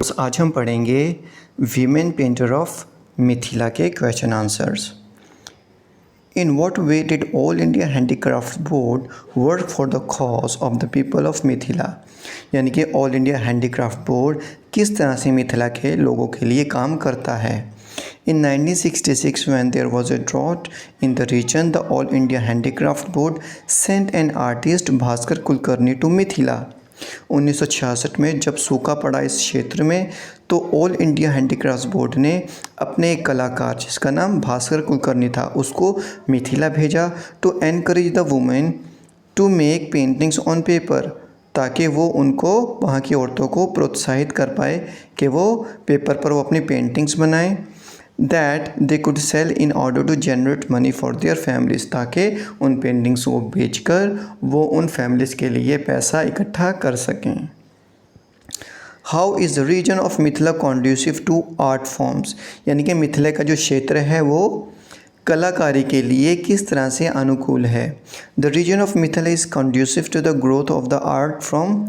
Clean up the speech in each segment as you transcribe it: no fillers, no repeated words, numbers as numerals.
आज हम पढ़ेंगे वीमेन पेंटर ऑफ मिथिला के question answers. In what way did all India handicraft board work for the cause of the people of Mithila, यानी कि all India handicraft board किस तरह से मिथिला के लोगों के लिए काम करता है। In 1966, when there was a drought in the region, the All India Handicraft Board sent an artist Bhaskar Kulkarni to Mithila. 1966 में जब सूखा पड़ा इस क्षेत्र में तो ऑल इंडिया हैंडीक्राफ्ट बोर्ड ने अपने एक कलाकार जिसका नाम भास्कर कुलकर्णी था उसको मिथिला भेजा to encourage the women to make paintings on paper, ताकि वो उनको वहाँ की औरतों को प्रोत्साहित कर पाए कि वो पेपर पर वो अपनी पेंटिंग्स बनाएं that they could sell in order to generate money for their families, ताकि उन पेंटिंग्स को बेचकर वो उन फैमिलीज़ के लिए पैसा इकट्ठा कर सकें। How is the region of Mithila conducive to art forms, यानी कि मिथिला का जो क्षेत्र है वो कलाकारी के लिए किस तरह से अनुकूल है। The region of Mithila is conducive to the growth of the art form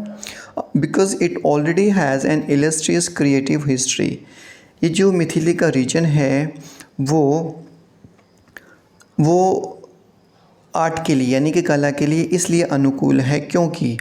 because it already has an illustrious creative history। ये जो मिथिला का रीजन है वो आर्ट के लिए यानी कि कला के लिए इसलिए अनुकूल है क्योंकि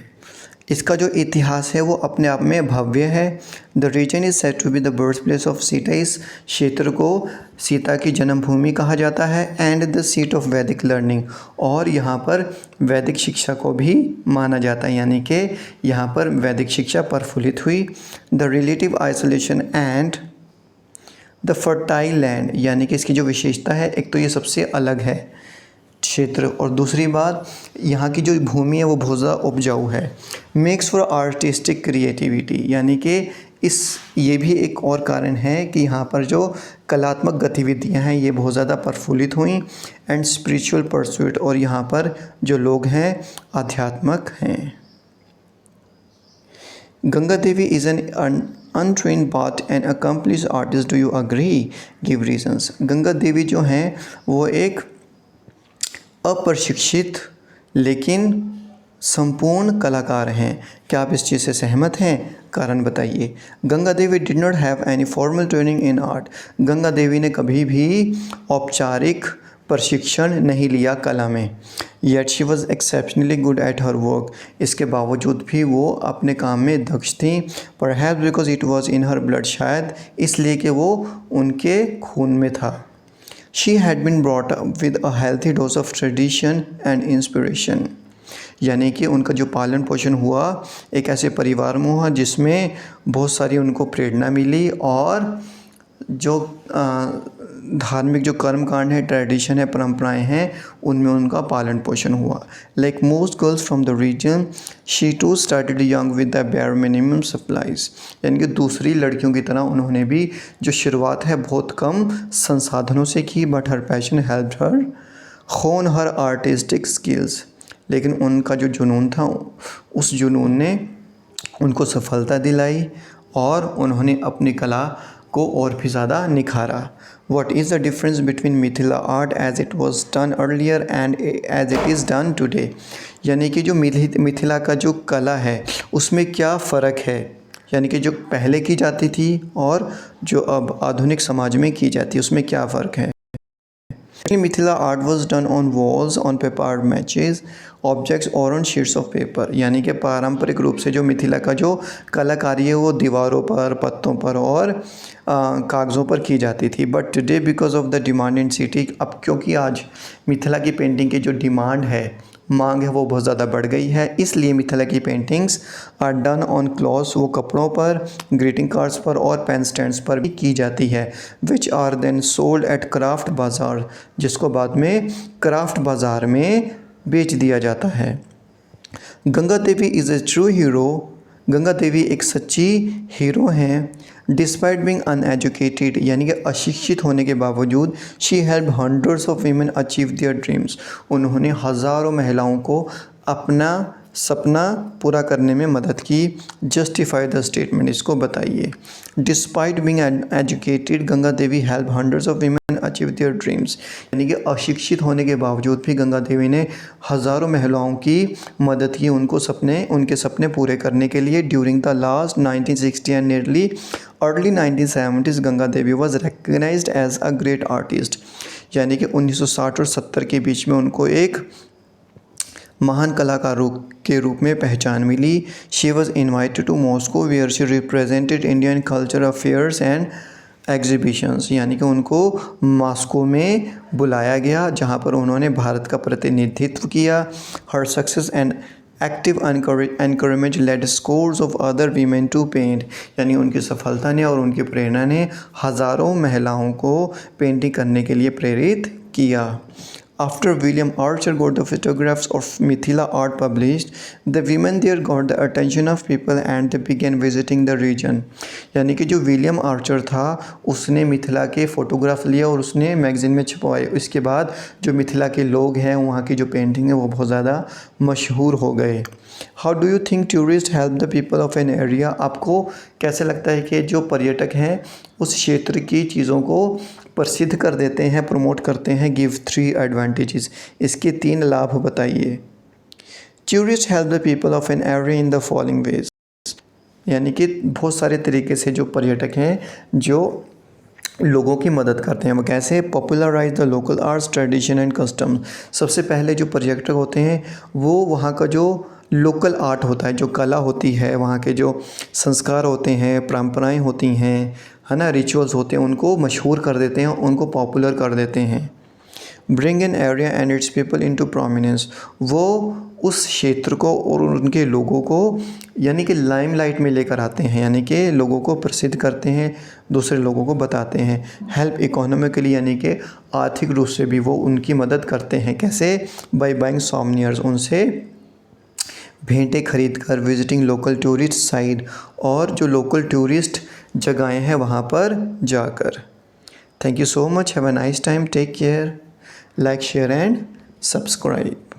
इसका जो इतिहास है वो अपने आप में भव्य है। The region is said to be the birth place of Sita, इस क्षेत्र को सीता की जन्मभूमि कहा जाता है। And the seat of Vedic learning, और यहाँ पर वैदिक शिक्षा को भी माना जाता है, यानी कि यहाँ पर वैदिक शिक्षा प्रफुल्लित हुई। The relative isolation and the fertile land, यानी कि इसकी जो विशेषता है एक तो ये सबसे अलग है क्षेत्र और दूसरी बात यहाँ की जो भूमि है वो बहुत ज़्यादा उपजाऊ है। मेक्स फॉर आर्टिस्टिक क्रिएटिविटी, यानी कि ये भी एक और कारण है कि यहाँ पर जो कलात्मक गतिविधियाँ हैं ये बहुत ज़्यादा प्रफुल्लित हुई। एंड स्पिरिचुअल परस्यूट, और यहाँ पर जो लोग हैं आध्यात्मक हैं। Ganga Devi is an untrained but an accomplished artist, do you agree? Give reasons। Ganga Devi जो हैं वो एक अप्रशिक्षित लेकिन संपूर्ण कलाकार हैं, क्या आप इस चीज़ से सहमत हैं? कारण बताइए। Ganga Devi did not have any formal training in art, Ganga Devi ने कभी भी औपचारिक प्रशिक्षण नहीं लिया कला में। Yet she was exceptionally good at her work, इसके बावजूद भी वो अपने काम में दक्ष थी। Perhaps because it was in her blood, शायद इसलिए कि वो उनके खून में था। She had been brought up with a healthy dose of tradition and inspiration, यानी कि उनका जो पालन पोषण हुआ एक ऐसे परिवार में हुआ जिसमें बहुत सारी उनको प्रेरणा मिली और जो धार्मिक जो कर्म कांड है, ट्रेडिशन है, परंपराएं हैं, उनमें उनका पालन पोषण हुआ। Like most girls from the region she too started young with the bare minimum supplies, यानी कि दूसरी लड़कियों की तरह उन्होंने भी जो शुरुआत है बहुत कम संसाधनों से की। But her passion help her होन हर आर्टिस्टिक स्किल्स, लेकिन उनका जो जुनून था उस जुनून ने उनको सफलता दिलाई और उन्होंने अपनी कला को और भी ज़्यादा निखारा। What is the difference between Mithila art as it was done earlier and as it is done today, यानी कि जो मिथिला का जो कला है उसमें क्या फ़र्क है, यानी कि जो पहले की जाती थी और जो अब आधुनिक समाज में की जाती है उसमें क्या फ़र्क है। Mithila art was done on walls on paper matches objects और ऑन शीट्स ऑफ पेपर, यानी कि पारंपरिक रूप से जो मिथिला का जो कलाकारी है वो दीवारों पर, पत्तों पर और कागज़ों पर की जाती थी। But today because of the demand in city, अब क्योंकि आज मिथिला की पेंटिंग की जो डिमांड है, मांग है, वो बहुत ज़्यादा बढ़ गई है, इसलिए मिथिला की paintings are done on cloths, वो कपड़ों पर, ग्रीटिंग कार्ड्स पर और पेन स्टैंड्स पर भी की जाती है। Which are then sold at craft bazaar, जिसको बाद में क्राफ्ट बाज़ार में बेच दिया जाता है। Ganga Devi is a true hero, Ganga Devi एक सच्ची हीरो हैं। डिस्पाइट बिंग अनएजुकेटेड, यानी कि अशिक्षित होने के बावजूद she help hundreds of women achieve their dreams, उन्होंने हज़ारों महिलाओं को अपना सपना पूरा करने में मदद की। जस्टिफाई द स्टेटमेंट, इसको बताइए। Despite being educated Ganga Devi help hundreds of women achieve their dreams, यानी कि अशिक्षित होने के बावजूद भी गंगा देवी ने हज़ारों महिलाओं की मदद की उनके सपने पूरे करने के लिए। During the last 1960 and nearly early 1970s Ganga Devi was recognised as a great artist, यानी कि 1960 और 70 के बीच में उनको एक महान कलाकार के रूप में पहचान मिली। She was invited to Moscow where she represented Indian culture affairs and exhibitions, यानी कि उनको मॉस्को में बुलाया गया जहां पर उन्होंने भारत का प्रतिनिधित्व किया। Her success and active encourage led scores of other women to paint, यानी उनकी सफलता ने और उनकी प्रेरणा ने हज़ारों महिलाओं को पेंटिंग करने के लिए प्रेरित किया। After William Archer got the photographs of Mithila art published, the women there got the attention of people and they began visiting the region, यानी कि जो विलियम आर्चर था उसने मिथिला के फ़ोटोग्राफ लिया और उसने मैगज़ीन में छपवाए। इसके बाद जो मिथिला के लोग हैं, वहाँ की जो पेंटिंग है वो बहुत ज़्यादा मशहूर हो गए। How do you think tourist help the people of an area, आपको कैसे लगता है कि जो पर्यटक हैं उस क्षेत्र की चीज़ों को प्रसिद्ध कर देते हैं, प्रमोट करते हैं। गिव 3 एडवांटेजेस, इसके 3 लाभ बताइए। Tourist help the people of an area in the following veg, यानी कि बहुत सारे तरीके से जो पर्यटक हैं जो लोगों की मदद करते हैं। वो कैसे? Popularise the local arts tradition and custom, सबसे पहले जो पर्यटक होते हैं वो वहाँ का जो लोकल आर्ट होता है, जो कला होती है, वहाँ के जो संस्कार होते हैं, परंपराएं होती हैं, है ना, रिचुअल्स होते हैं, उनको मशहूर कर देते हैं, उनको पॉपुलर कर देते हैं। Bring an area and it's people into prominence, वो उस क्षेत्र को और उनके लोगों को यानी कि लाइमलाइट में लेकर आते हैं, यानी कि लोगों को प्रसिद्ध करते हैं, दूसरे लोगों को बताते हैं। हेल्प इकोनॉमिकली, यानी कि आर्थिक रूप से भी वो उनकी मदद करते हैं। कैसे? बाय बाइंग सोवेनिर्स, उनसे भेंटें खरीद कर। विजिटिंग लोकल टूरिस्ट साइट, और जो लोकल टूरिस्ट जगहें हैं वहाँ पर जाकर। Thank you so much, have a nice time, take care, like share and subscribe.